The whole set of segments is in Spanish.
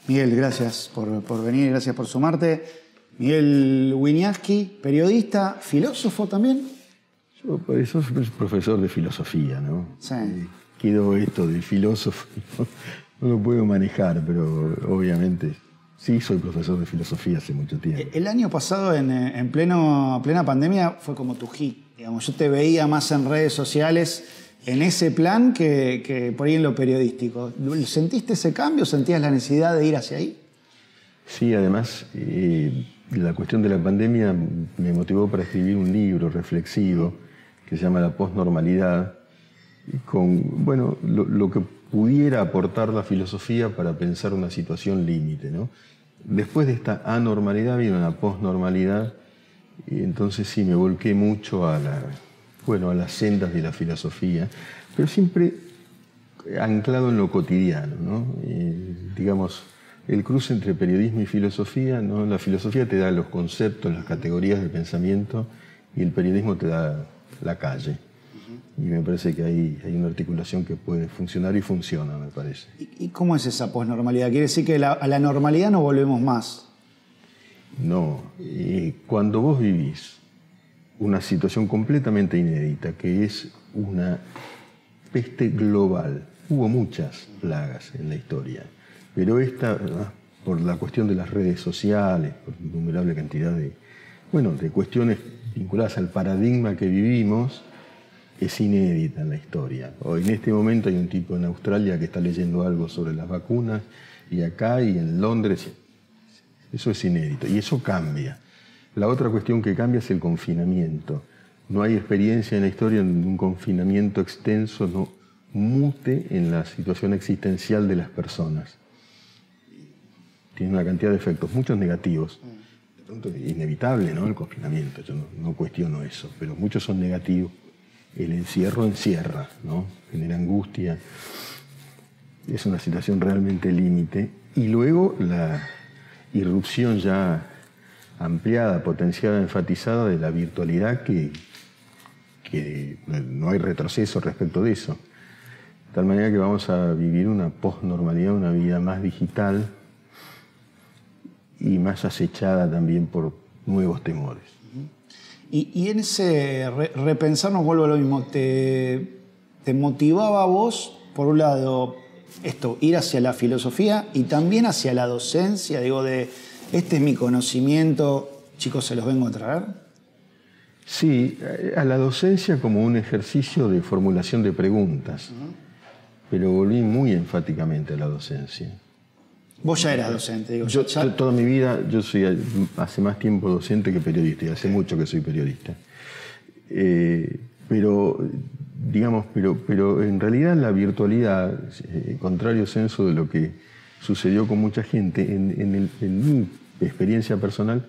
Miguel, gracias por venir, gracias por sumarte. Miguel Wieniawski, periodista, filósofo también. Yo soy profesor de filosofía, ¿no? Sí. Quedó esto de filósofo, no lo puedo manejar, pero obviamente sí soy profesor de filosofía hace mucho tiempo. El año pasado, en plena pandemia, fue como tu hit. Digamos, yo te veía más en redes sociales en ese plan que por ahí en lo periodístico. ¿Sentiste ese cambio? ¿Sentías la necesidad de ir hacia ahí? Sí, además, la cuestión de la pandemia me motivó para escribir un libro reflexivo que se llama La Postnormalidad, con lo que pudiera aportar la filosofía para pensar una situación límite, ¿no? Después de esta anormalidad viene una posnormalidad, y entonces sí me volqué mucho a las sendas de la filosofía, pero siempre anclado en lo cotidiano, ¿no? Digamos, el cruce entre periodismo y filosofía, ¿no? La filosofía te da los conceptos, las categorías de pensamiento, y el periodismo te da la calle. Y me parece que hay una articulación que puede funcionar y funciona, me parece. ¿Y cómo es esa posnormalidad? ¿Quiere decir que a la normalidad no volvemos más? No. Cuando vos vivís una situación completamente inédita, que es una peste global, hubo muchas plagas en la historia, pero esta, ¿verdad?, por la cuestión de las redes sociales, por innumerable cantidad de cuestiones vinculadas al paradigma que vivimos, es inédita en la historia. Hoy, en este momento, hay un tipo en Australia que está leyendo algo sobre las vacunas, y acá y en Londres. Eso es inédito, y eso cambia. La otra cuestión que cambia es el confinamiento. No hay experiencia en la historia de un confinamiento extenso no mute en la situación existencial de las personas. Tiene una cantidad de efectos, muchos negativos. De pronto es inevitable, ¿no?, el confinamiento, yo no cuestiono eso, pero muchos son negativos. El encierro encierra, ¿no? Genera angustia. Es una situación realmente límite. Y luego la irrupción ya ampliada, potenciada, enfatizada de la virtualidad, que no hay retroceso respecto de eso. De tal manera que vamos a vivir una posnormalidad, una vida más digital y más acechada también por nuevos temores. Y en ese repensar, nos vuelvo a lo mismo, ¿te motivaba a vos, por un lado, ir hacia la filosofía y también hacia la docencia? Digo, este es mi conocimiento, chicos, se los vengo a traer. Sí, a la docencia como un ejercicio de formulación de preguntas, pero volví muy enfáticamente a la docencia. Vos ya eras docente, digo. Yo toda mi vida, yo soy hace más tiempo docente que periodista, y hace mucho que soy periodista. Pero en realidad la virtualidad, contrario censo de lo que sucedió con mucha gente, en mi experiencia personal,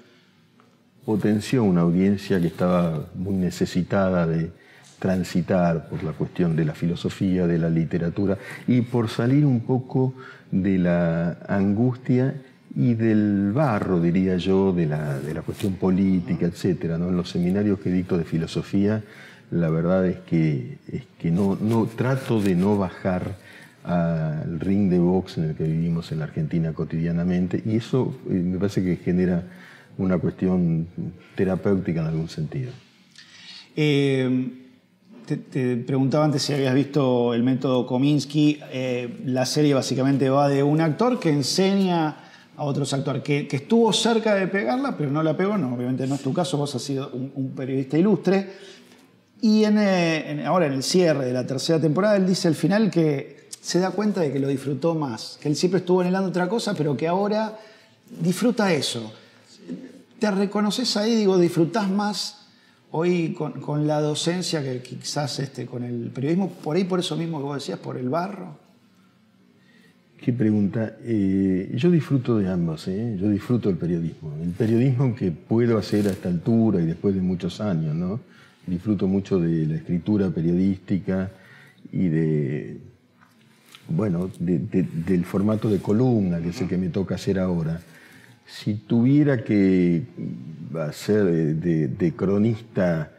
potenció una audiencia que estaba muy necesitada de transitar por la cuestión de la filosofía, de la literatura, y por salir un poco de la angustia y del barro, diría yo, de la cuestión política, etcétera, ¿no? En los seminarios que dicto de filosofía, la verdad es que no trato de no bajar al ring de box en el que vivimos en la Argentina cotidianamente, y eso me parece que genera una cuestión terapéutica en algún sentido. Te preguntaba antes si habías visto el método Kominsky. La serie básicamente va de un actor que enseña a otros actores, que estuvo cerca de pegarla, pero no la pegó. No, obviamente no es tu caso, vos has sido un periodista ilustre. Y ahora en el cierre de la tercera temporada, él dice al final que se da cuenta de que lo disfrutó más, que él siempre estuvo anhelando otra cosa, pero que ahora disfruta eso. ¿Te reconoces ahí? Digo, ¿disfrutás más hoy con la docencia que quizás con el periodismo? Por ahí, por eso mismo que vos decías, por el barro. Qué pregunta. Yo disfruto de ambos, yo disfruto del periodismo. El periodismo que puedo hacer a esta altura y después de muchos años, ¿no? Disfruto mucho de la escritura periodística y del formato de columna, que es el que me toca hacer ahora. Si tuviera que hacer de cronista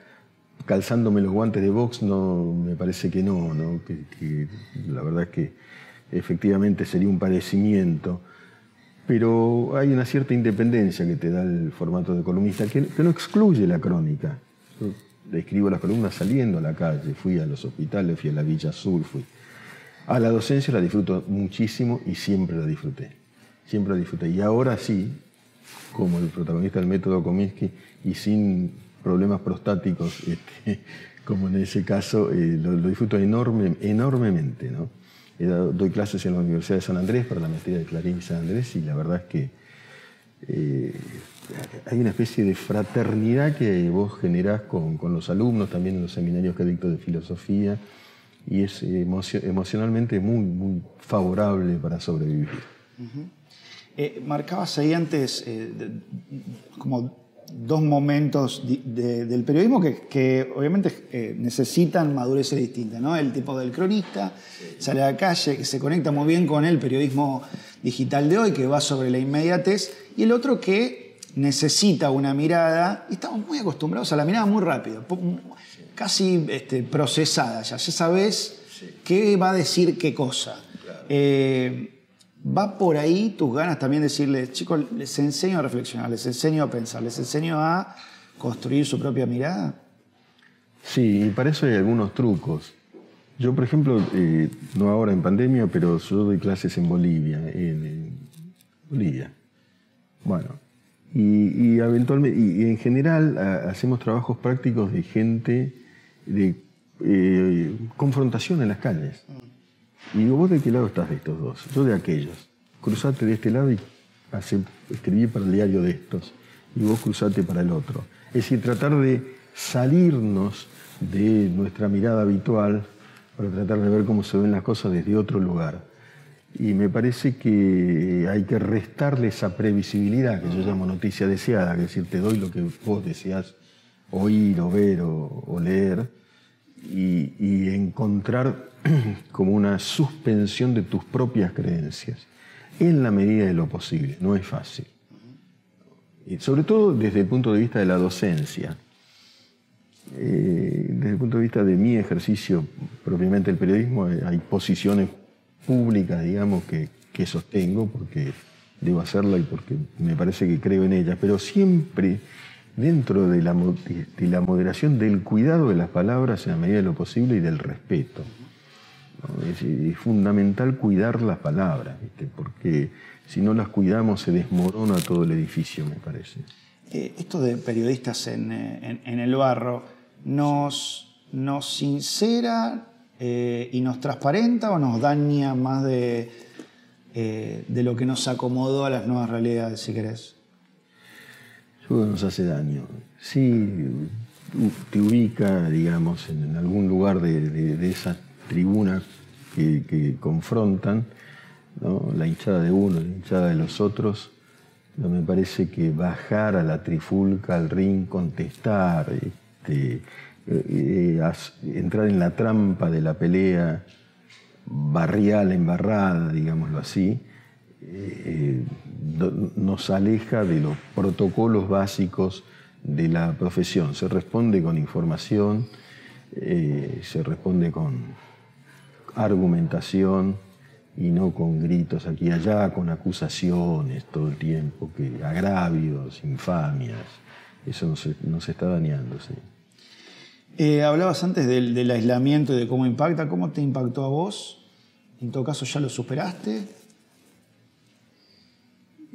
calzándome los guantes de box, no, me parece que no, que la verdad es que efectivamente sería un padecimiento. pero hay una cierta independencia que te da el formato de columnista, que no excluye la crónica. Yo escribo las columnas saliendo a la calle, fui a los hospitales, fui a la Villa Azul, fui. A la docencia la disfruto muchísimo y siempre la disfruté. Siempre la disfruté. Y ahora sí, como el protagonista del método Kominsky y sin problemas prostáticos, como en ese caso, lo disfruto enormemente, ¿no? Doy clases en la Universidad de San Andrés para la maestría de Clarín San Andrés y la verdad es que hay una especie de fraternidad que vos generás con los alumnos, también en los seminarios que dicto de filosofía, y es emocionalmente muy, muy favorable para sobrevivir. Marcabas ahí antes como dos momentos del periodismo que obviamente necesitan madureces distintas, ¿no? El tipo del cronista, sale a la calle, que se conecta muy bien con el periodismo digital de hoy, que va sobre la inmediatez, y el otro que necesita una mirada, y estamos muy acostumbrados a la mirada muy rápida, casi procesada, ya sabes qué va a decir qué cosa. ¿Va por ahí tus ganas también de decirles, chicos, les enseño a reflexionar, les enseño a pensar, les enseño a construir su propia mirada? Sí, y para eso hay algunos trucos. Yo, por ejemplo, no ahora en pandemia, pero yo doy clases en Bolivia, Bolivia. Bueno, y eventualmente, y en general hacemos trabajos prácticos de gente, de confrontación en las calles. Y digo, ¿vos de qué lado estás de estos dos? Yo de aquellos. Cruzate de este lado y escribí para el diario de estos. Y vos cruzate para el otro. Es decir, tratar de salirnos de nuestra mirada habitual para tratar de ver cómo se ven las cosas desde otro lugar. Y me parece que hay que restarle esa previsibilidad que yo llamo noticia deseada, que es decir, te doy lo que vos deseás oír o ver o leer, y encontrar como una suspensión de tus propias creencias, en la medida de lo posible. No es fácil. Y sobre todo desde el punto de vista de la docencia. Desde el punto de vista de mi ejercicio propiamente del periodismo, hay posiciones públicas, digamos, que sostengo porque debo hacerla y porque me parece que creo en ellas, pero siempre dentro de la moderación del cuidado de las palabras en la medida de lo posible y del respeto. ¿No? Es fundamental cuidar las palabras, ¿viste? Porque si no las cuidamos se desmorona todo el edificio, me parece. Esto de periodistas en el barro, ¿nos sincera y nos transparenta o nos daña más de lo que nos acomodó a las nuevas realidades, si querés? Yo creo que nos hace daño. Sí, te ubica, digamos, en algún lugar de esa tribuna que confrontan, ¿no? La hinchada de uno, la hinchada de los otros. No me parece que bajar a la trifulca, al ring, contestar, entrar en la trampa de la pelea barrial, embarrada, digámoslo así, nos aleja de los protocolos básicos de la profesión. Se responde con información, se responde con argumentación y no con gritos aquí y allá, con acusaciones todo el tiempo, agravios, infamias. Eso nos está dañando, sí. Hablabas antes del aislamiento y de cómo impacta. ¿Cómo te impactó a vos? ¿En todo caso ya lo superaste?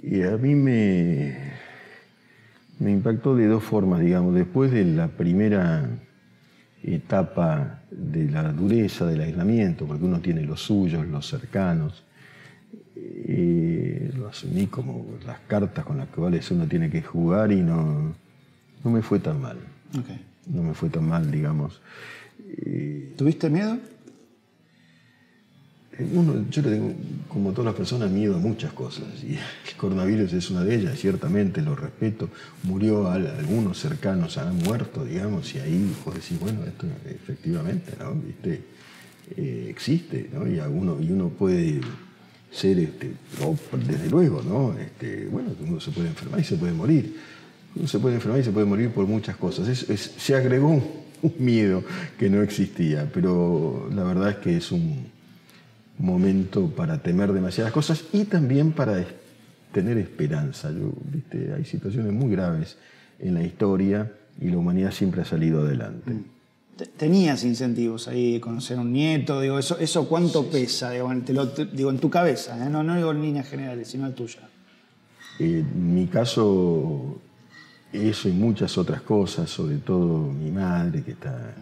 Y a mí me impactó de dos formas, digamos. Después de la primera etapa de la dureza del aislamiento, porque uno tiene los suyos, los cercanos, lo asumí como las cartas con las cuales uno tiene que jugar y no me fue tan mal. Okay. No me fue tan mal, digamos. ¿Tuviste miedo? Yo le tengo, como todas las personas, miedo a muchas cosas. Y el coronavirus es una de ellas, ciertamente, lo respeto. Murió algunos cercanos, han muerto, digamos, y ahí vos decís, bueno, esto efectivamente, ¿no? ¿Viste? Existe, ¿no? Y uno puede ser, desde luego, ¿no? Bueno, uno se puede enfermar y se puede morir. Uno se puede enfermar y se puede morir por muchas cosas. Se agregó un miedo que no existía, pero la verdad es que es un momento para temer demasiadas cosas y también para tener esperanza. ¿Viste? Hay situaciones muy graves en la historia y la humanidad siempre ha salido adelante. ¿Tenías incentivos ahí de conocer a un nieto? Digo, ¿eso cuánto pesa? Digo, en tu cabeza, ¿eh? No digo en líneas generales, sino en tuya. En mi caso, eso y muchas otras cosas, sobre todo mi madre que está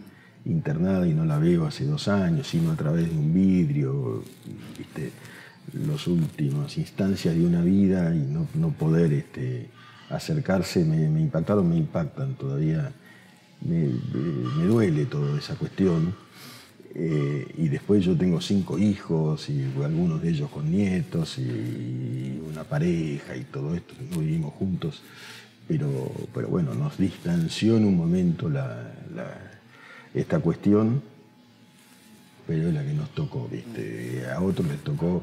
internada y no la veo hace 2 años, sino a través de un vidrio, ¿viste? Las últimas instancias de una vida y no poder acercarse me impactaron, me impactan todavía. Me duele toda esa cuestión. Y después yo tengo 5 hijos y algunos de ellos con nietos y una pareja y todo esto, no vivimos juntos, pero bueno, nos distanció en un momento esta cuestión, pero es la que nos tocó, ¿viste? A otros les tocó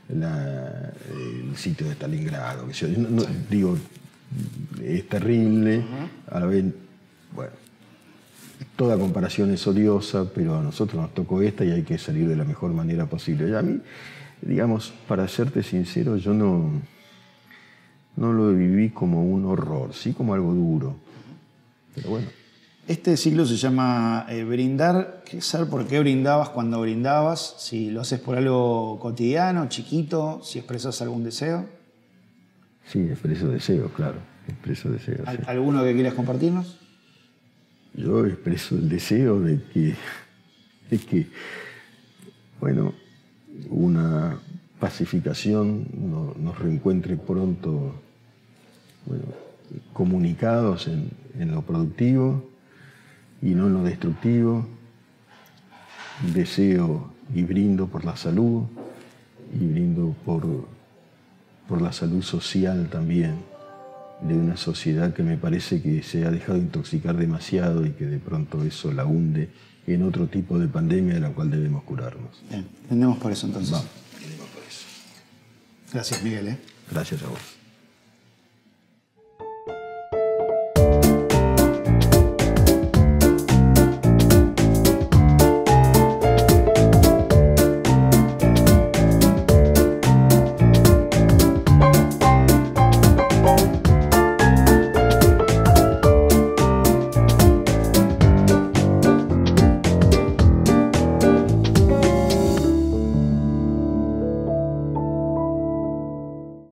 el sitio de Stalingrado, que yo digo, es terrible, a la vez, bueno, toda comparación es odiosa, pero a nosotros nos tocó esta y hay que salir de la mejor manera posible. Y a mí, digamos, para serte sincero, yo no lo viví como un horror, sí como algo duro. Pero bueno. Este ciclo se llama Brindar. ¿Quieres saber por qué brindabas cuando brindabas? Si lo haces por algo cotidiano, chiquito, si expresas algún deseo. Sí, expreso deseos, claro. Expreso deseos. Sí. ¿Alguno que quieras compartirnos? Yo expreso el deseo de que, bueno, una pacificación nos reencuentre pronto, bueno, comunicados en lo productivo y no en lo destructivo. Deseo y brindo por la salud y brindo por la salud social también, de una sociedad que me parece que se ha dejado intoxicar demasiado y que de pronto eso la hunde en otro tipo de pandemia de la cual debemos curarnos. Bien, brindemos por eso entonces. Vamos, brindemos por eso. Gracias, Miguel. Gracias a vos.